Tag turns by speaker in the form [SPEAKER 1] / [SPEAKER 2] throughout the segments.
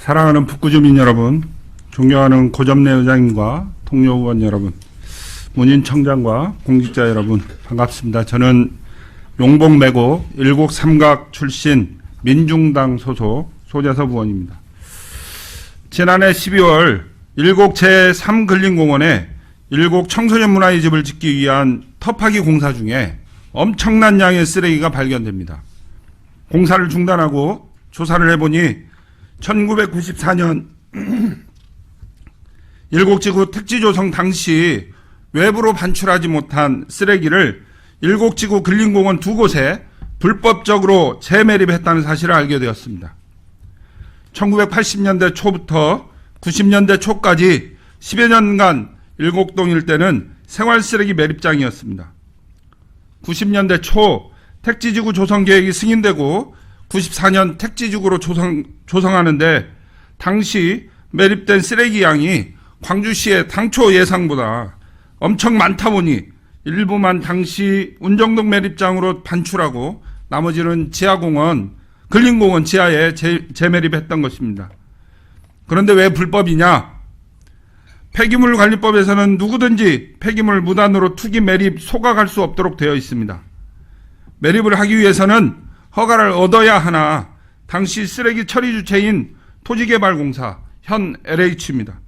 [SPEAKER 1] 사랑하는 북구주민 여러분, 존경하는 고점내 의장님과 동료 의원 여러분, 문인청장과 공직자 여러분, 반갑습니다. 저는 용복매고 일곡삼각 출신 민중당 소속 소재섭 의원입니다. 지난해 12월 일곡 제3근린공원에 일곡 청소년 문화의 집을 짓기 위한 터파기 공사 중에 엄청난 양의 쓰레기가 발견됩니다. 공사를 중단하고 조사를 해보니 1994년 일곡지구 택지 조성 당시 외부로 반출하지 못한 쓰레기를 일곡지구 근린공원 두 곳에 불법적으로 재매립했다는 사실을 알게 되었습니다. 1980년대 초부터 90년대 초까지 10여 년간 일곡동 일대는 생활쓰레기 매립장이었습니다. 90년대 초 택지지구 조성계획이 승인되고 94년 택지지구로 조성하는데 당시 매립된 쓰레기 양이 광주시의 당초 예상보다 엄청 많다 보니 일부만 당시 운정동 매립장으로 반출하고 나머지는 지하공원, 근린공원 지하에 재매립했던 것입니다. 그런데 왜 불법이냐? 폐기물관리법에서는 누구든지 폐기물 무단으로 투기 매립 소각할 수 없도록 되어 있습니다. 매립을 하기 위해서는 허가를 얻어야 하나 당시 쓰레기 처리 주체인 토지개발공사, 현 LH입니다.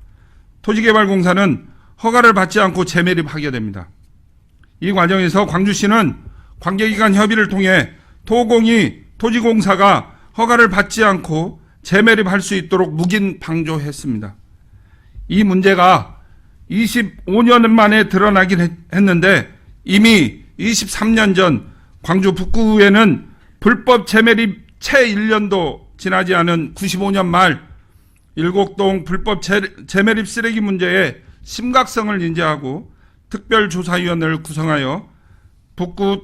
[SPEAKER 1] 토지개발공사는 허가를 받지 않고 재매립하게 됩니다. 이 과정에서 광주시는 관계기관 협의를 통해 토공이 토지공사가 허가를 받지 않고 재매립할 수 있도록 묵인 방조했습니다. 이 문제가 25년 만에 드러나긴 했는데 이미 23년 전 광주 북구에는 불법 재매립 채 1년도 지나지 않은 95년 말 일곡동 불법 재매립 쓰레기 문제의 심각성을 인지하고 특별조사위원회를 구성하여 북구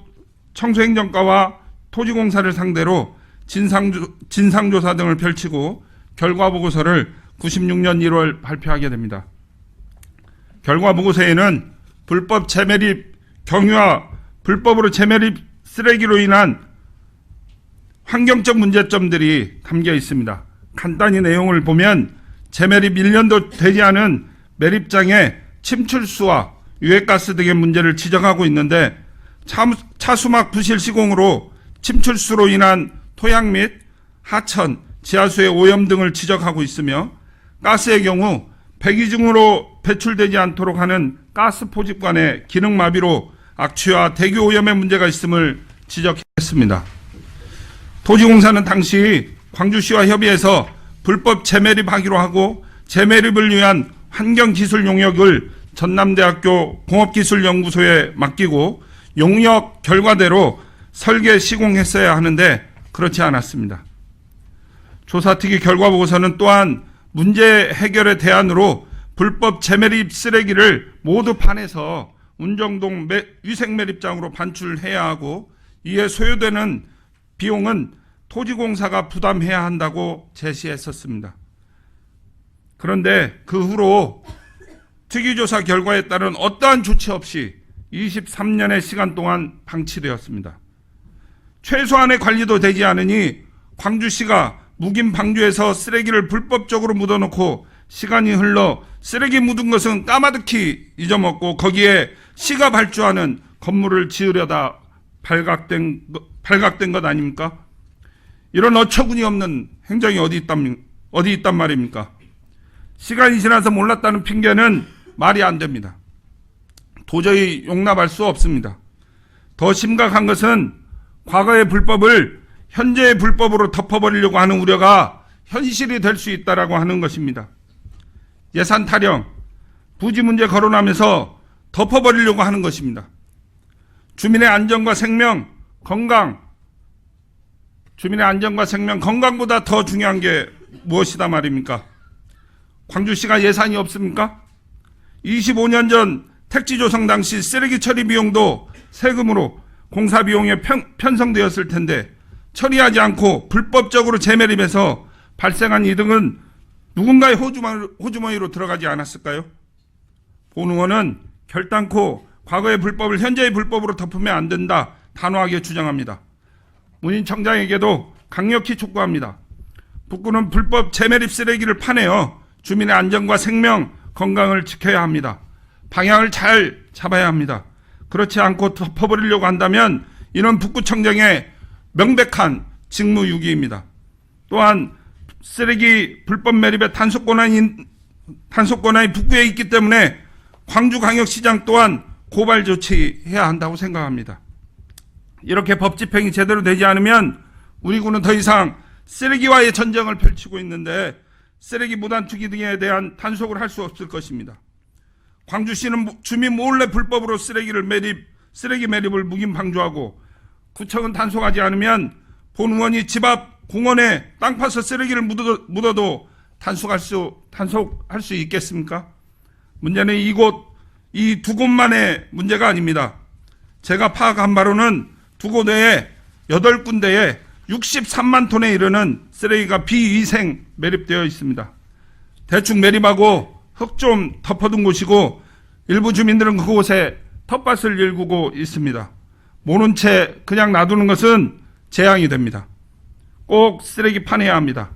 [SPEAKER 1] 청소행정과와 토지공사를 상대로 진상조사 등을 펼치고 결과보고서를 96년 1월 발표하게 됩니다. 결과보고서에는 불법 재매립 경유와 불법으로 재매립 쓰레기로 인한 환경적 문제점들이 담겨 있습니다. 간단히 내용을 보면 재매립 1년도 되지 않은 매립장의 침출수와 유해가스 등의 문제를 지적하고 있는데 차수막 부실 시공으로 침출수로 인한 토양 및 하천, 지하수의 오염 등을 지적하고 있으며 가스의 경우 배기중으로 배출되지 않도록 하는 가스 포집관의 기능 마비로 악취와 대기 오염의 문제가 있음을 지적했습니다. 토지공사는 당시 광주시와 협의해서 불법 재매립하기로 하고 재매립을 위한 환경기술 용역을 전남대학교 공업기술연구소에 맡기고 용역 결과대로 설계 시공했어야 하는데 그렇지 않았습니다. 조사특위 결과보고서는 또한 문제 해결의 대안으로 불법 재매립 쓰레기를 모두 판에서 운정동 위생매립장으로 반출해야 하고 이에 소요되는 비용은 토지공사가 부담해야 한다고 제시했었습니다. 그런데 그 후로 특위조사 결과에 따른 어떠한 조치 없이 23년의 시간 동안 방치되었습니다. 최소한의 관리도 되지 않으니 광주시가 묵인 방조에서 쓰레기를 불법적으로 묻어놓고 시간이 흘러 쓰레기 묻은 것은 까마득히 잊어먹고 거기에 시가 발주하는 건물을 지으려다 발각된 것 아닙니까? 이런 어처구니 없는 행정이 어디 있단 말입니까? 시간이 지나서 몰랐다는 핑계는 말이 안 됩니다. 도저히 용납할 수 없습니다. 더 심각한 것은 과거의 불법을 현재의 불법으로 덮어버리려고 하는 우려가 현실이 될 수 있다라고 하는 것입니다. 예산 타령, 부지 문제 거론하면서 덮어버리려고 하는 것입니다. 주민의 안전과 생명, 건강보다 더 중요한 게 무엇이다 말입니까? 광주시가 예산이 없습니까? 25년 전 택지 조성 당시 쓰레기 처리 비용도 세금으로 공사 비용에 편성되었을 텐데 처리하지 않고 불법적으로 재매립해서 발생한 이득은 누군가의 호주머니로 들어가지 않았을까요? 본 의원은 결단코 과거의 불법을 현재의 불법으로 덮으면 안 된다 단호하게 주장합니다. 문인청장에게도 강력히 촉구합니다. 북구는 불법 재매립 쓰레기를 파내어 주민의 안전과 생명, 건강을 지켜야 합니다. 방향을 잘 잡아야 합니다. 그렇지 않고 덮어버리려고 한다면 이는 북구청장의 명백한 직무유기입니다. 또한 쓰레기 불법 매립의 단속 권한이 북구에 있기 때문에 광주광역시장 또한 고발 조치해야 한다고 생각합니다. 이렇게 법 집행이 제대로 되지 않으면 우리 구는 더 이상 쓰레기와의 전쟁을 펼치고 있는데 쓰레기 무단 투기 등에 대한 단속을 할 수 없을 것입니다. 광주시는 주민 몰래 불법으로 쓰레기 매립을 묵인 방조하고 구청은 단속하지 않으면 본 의원이 집 앞 공원에 땅 파서 쓰레기를 묻어도 단속할 수 있겠습니까? 문제는 이 두 곳만의 문제가 아닙니다. 제가 파악한 바로는 두 곳 외에 8군데에 63만 톤에 이르는 쓰레기가 비위생 매립되어 있습니다. 대충 매립하고 흙 좀 덮어둔 곳이고 일부 주민들은 그곳에 텃밭을 일구고 있습니다. 모른 채 그냥 놔두는 것은 재앙이 됩니다. 꼭 쓰레기 파내야 합니다.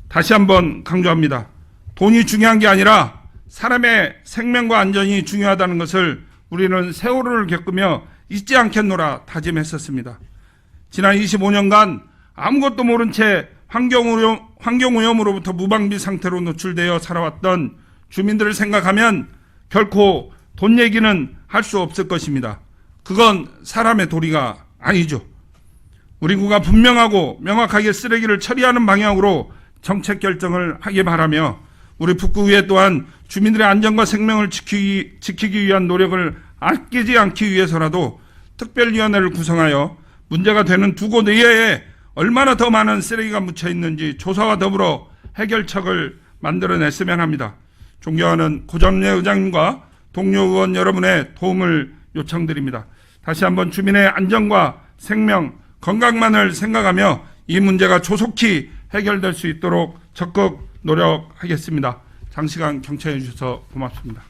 [SPEAKER 1] 다시 한번 강조합니다. 돈이 중요한 게 아니라 사람의 생명과 안전이 중요하다는 것을 우리는 세월호를 겪으며 잊지 않겠노라 다짐했었습니다. 지난 25년간 아무것도 모른 채 환경오염으로부터 무방비 상태로 노출되어 살아왔던 주민들을 생각하면 결코 돈 얘기는 할 수 없을 것입니다. 그건 사람의 도리가 아니죠. 우리 구가 분명하고 명확하게 쓰레기를 처리하는 방향으로 정책 결정을 하기 바라며 우리 북구의회 또한 주민들의 안전과 생명을 지키기 위한 노력을 아끼지 않기 위해서라도 특별위원회를 구성하여 문제가 되는 두 곳 이외에 얼마나 더 많은 쓰레기가 묻혀 있는지 조사와 더불어 해결책을 만들어냈으면 합니다. 존경하는 고정래 의장님과 동료 의원 여러분의 도움을 요청드립니다. 다시 한번 주민의 안전과 생명, 건강만을 생각하며 이 문제가 조속히 해결될 수 있도록 적극 노력하겠습니다. 장시간 경청해 주셔서 고맙습니다.